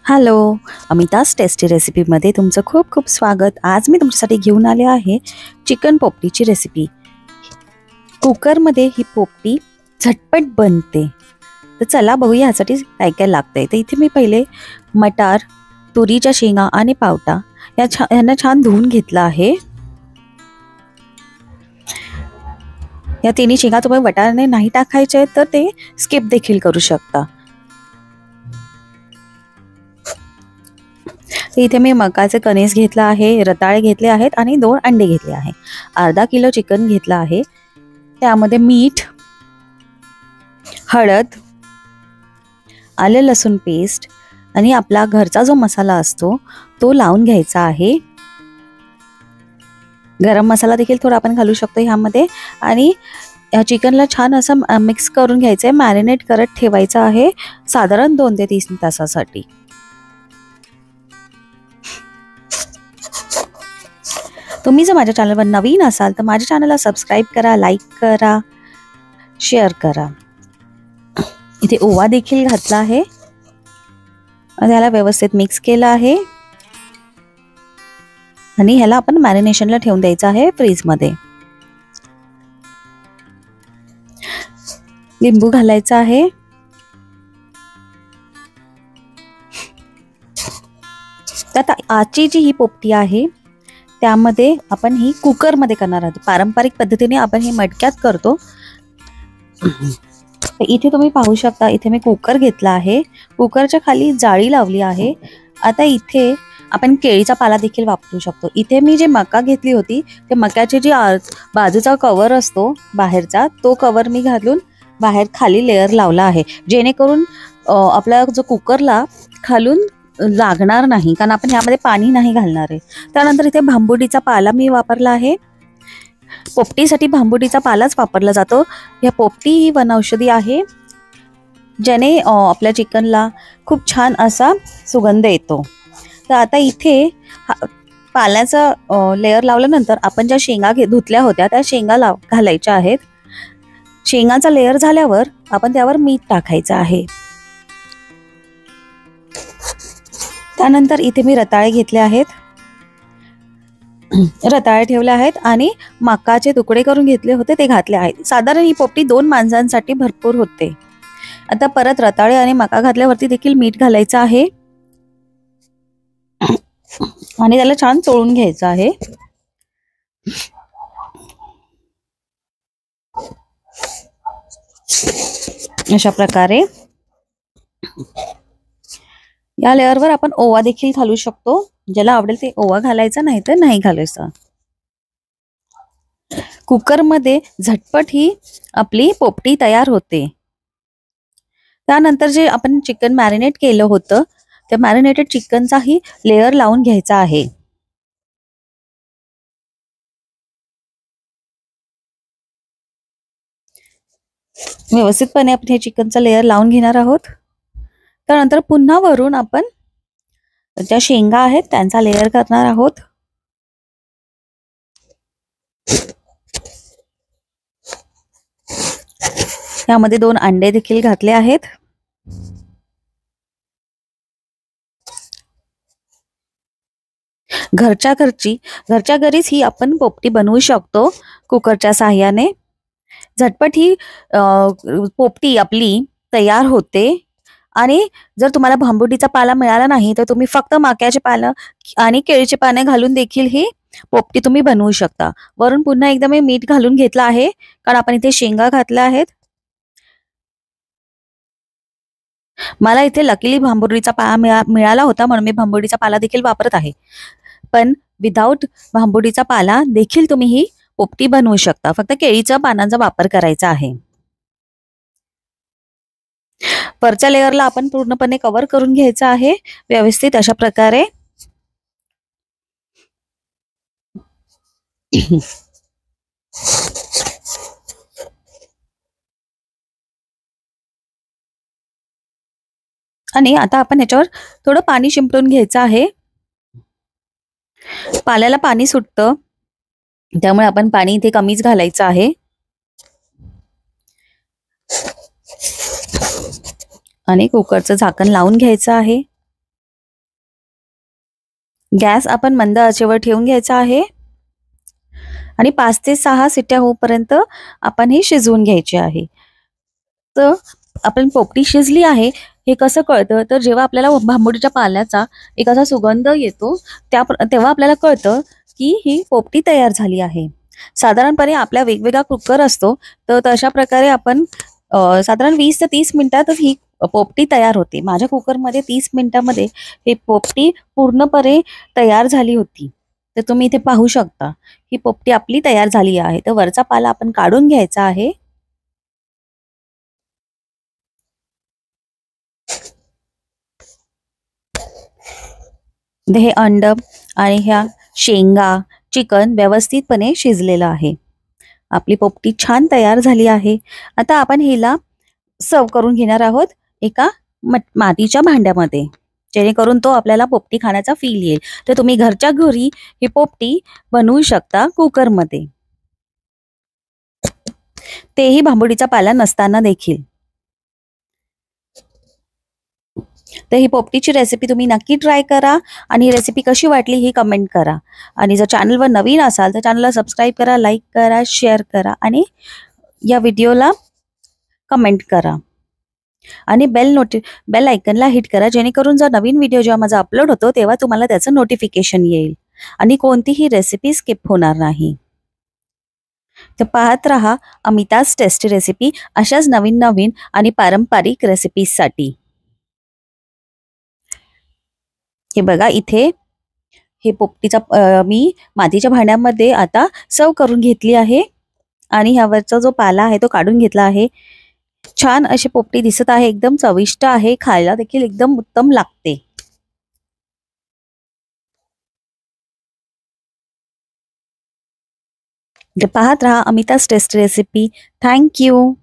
Hello, अमिताज tasty रेसिपीमध्ये तुमचं खूप खूप स्वागत। आज मी तुमच्यासाठी घेऊन आले आहे चिकन पोपटीची रेसिपी। कुकरमध्ये ही पोपटी झटपट बनते। तर चला बघूया यासाठी काय काय लागतंय। तर इथे मी पहिले मटार, तुरीच्या शेंगा आणि पावटा यांना छान धुवून घेतला आहे। या तिन्ही शेंगा तुम्ही वाटाणे नाही टाकायचे तर ते स्किप देखील करू शकता। इथे मी मकाचे कणीस घेतला आहे, रताळे घेतले आहेत आणि 2 अंडे घेतले आहे। अर्धा किलो चिकन घेतला आहे। त्यामध्ये मीठ, हळद, आले लसूण पेस्ट आणि आपला घरचा जो मसाला असतो तो लावून घ्यायचा आहे। गरम मसाला देखील थोडा आपण घालू शकतो ह्यामध्ये आणि या चिकनला छान असं मिक्स करून घ्यायचं आहे। मॅरिनेट करत ठेवायचं आहे साधारण 2 ते 3 तासासाठी। तुम्ही जर माझ्या चॅनलवर नवीन असाल तर माझ्या चॅनलला सबस्क्राइब करा, लाईक करा, शेअर करा। इथे ओवा देखील घातला आहे आणि याला व्यवस्थित मिक्स केलं आहे आणि ह्याला आपण मॅरिनेशनला ठेवून द्यायचं आहे फ्रीज मध्ये। लिंबू घालायचा आहे। आता आजची जी ही पोपटी आहे त्यामध्ये आपण ही कुकर मध्ये करणार आहोत। पारंपरिक पद्धतीने आपण ही मडक्यात करतो। इथे तुम्ही पाहू शकता, इथे मी कुकर घेतला आहे, कुकरच्या खाली जाळी लावली आहे। आता इथे आपण केळीचा पाला देखील वापरू शकतो। इथे मी जे मका घेतली होती ते मक्याचे जी बाजूचा कव्हर असतो बाहेरचा तो कव्हर मी घालून बाहेर खाली लेअर लावला आहे, जेणेकरून आपला जो कुकरला खालून लागणार नाही, कारण आपण यामध्ये पाणी नाही घालणार आहे। त्यानंतर इथे भांबुडीचा पाला मी वापरला आहे। पोपटीसाठी भांबुडीचा पालाच वापरला जातो। या पोपटी ही वनौषधी आहे, ज्याने आपल्या चिकनला खूप छान असा सुगंध येतो। तर आता इथे पाल्याचा लेअर लावल्यानंतर आपण ज्या शेंगा धुतल्या होत्या त्या शेंगा घालायच्या आहेत। शेंगाचा लेअर झाल्यावर आपण त्यावर मीठ टाकायचं आहे। त्यानंतर इथे मी रताळे घेतले आहेत, रताळे ठेवले आहेत आणि मकाचे तुकडे करून घेतले होते ते घातले आहेत। साधारण ही पोपटी 2 माणसांसाठी भरपूर होते। आता परत रताळे आणि मका घातल्यावरती देखील मीठ घालायचं आहे आणि त्याला छान चोळून घ्यायचं आहे। अशा प्रकारे या लेअरवर आपण ओवा देखील घालू शकतो, ज्याला आवडेल ते ओवा घालायचा, नाही तर नाही घालायचा। कुकर मध्ये झटपट ही आपली पोपटी तयार होते। त्यानंतर जे आपण चिकन मॅरिनेट केलं होतं त्या मॅरिनेटेड चिकनचा ही लेअर लावून घ्यायचा आहे। व्यवस्थितपणे आपण हे चिकनचा लेअर लावून घेणार आहोत। त्यानंतर पुन्हा वरून आपण ज्या शेंगा आहेत त्यांचा लेअर करणार आहोत। यामध्ये 2 अंडे देखील घातले आहेत। घरच्या घरीच ही आपण पोपटी बनवू शकतो कुकरच्या साहाय्याने। झटपट ही पोपटी आपली तयार होते। आणि जर तुम्हाला भांबुडीचा पाला मिळाला नाही तर तुम्ही फक्त मक्याचे पानं आणि केळीचे पाने घालून देखील ही पोपटी तुम्ही बनवू शकता। वरून पुन्हा एकदा मी मीठ घालून घेतला आहे, कारण आपण इथे शेंगा घातल्या आहेत। मला इथे लकीली भांबुडीचा पाला मिळाला होता म्हणून मी भांबुडीचा पाला देखील वापरत आहे, पण विदाऊट भांबुडीचा पाला देखील तुम्ही ही पोपटी बनवू शकता। फक्त केळीच्या पानांचा वापर करायचा आहे। वरच्या लेअरला आपण पूर्णपणे कव्हर करून घ्यायचं आहे व्यवस्थित अशा प्रकारे। आणि आता आपण याच्यावर थोडं पाणी शिंपडून घ्यायचं आहे। पाल्याला पाणी सुटतं, त्यामुळे आपण पाणी इथे कमीच घालायचं आहे। आणि कुकरचं झाकण लावून घ्यायचं आहे। गॅस आपण मंद आचेवर ठेवून घ्यायचा आहे आणि 5 ते 6 शिट्ट्या होईपर्यंत आपण हे शिजवून घ्यायचे आहे. तर आपण पोपटी शिजली आहे हे कसं कळतं, तर जेव्हा आपल्याला भांबुडीच्या पाल्याचा एक असा सुगंध येतो तेव्हा आपल्याला कळतं की ही पोपटी तयार झाली आहे. साधारणपणे आपल्या वेगवेगळा कुकर असतो, तर तशा प्रकारे आपण साधारण 20 ते 30 मिनिटातच ही पोपटी तयार होते. माझ्या कुकरमध्ये 30 मिनिटामध्ये ही पोपटी पूर्णपणे तयार झाली होती. तर तुम्ही इथे पाहू शकता ही पोपटी आपली तयार झाली आहे. तर वरचा पाला आपण काढून घ्यायचा आहे. हे अंड आणि ह्या शेंगा, चिकन व्यवस्थितपणे शिजलेलं आहे. आपली पोपटी छान तयार झाली आहे. आता आपण हिला सर्व करून घेणार आहोत एका मातीच्या भांड्यामध्ये, जेणेकरून तो आपल्याला पोपटी खाण्याचा फील येईल. तर तुम्ही घरच्या घरी ही पोपटी बनवू शकता कुकरमध्ये, तेही भांबुडीचा पाला नसताना देखील. तर ही पोपटीची रेसिपी तुम्ही नक्की ट्राय करा आणि ही रेसिपी कशी वाटली ही कमेंट करा. आणि जर चॅनलवर नवीन असाल तर चॅनलला सबस्क्राईब करा, लाईक करा, शेअर करा आणि या व्हिडिओला कमेंट करा. आणि बेल आयकनला हिट करा, जेणेकरून जर नवीन व्हिडिओ जेव्हा माझा अपलोड होतो तेव्हा तुम्हाला त्याचं नोटिफिकेशन येईल आणि कोणतीही रेसिपी स्किप होणार नाही. तर पाहत रहा अमिताज टेस्टी रेसिपी अशाच नवीन नवीन आणि पारंपरिक रेसिपीजसाठी. हे बघा इथे हे पोपटीचा मी मातीच्या भांड्यामध्ये आता सर्व करून घेतली आहे आणि ह्यावरचा जो पाला आहे तो काढून घेतला आहे. छान अशी पोपटी दिसत आहे, एकदम चविष्ट आहे, खायला देखील एकदम उत्तम लागते. पाहत रहा अमिताज टेस्टी रेसिपी. Thank you.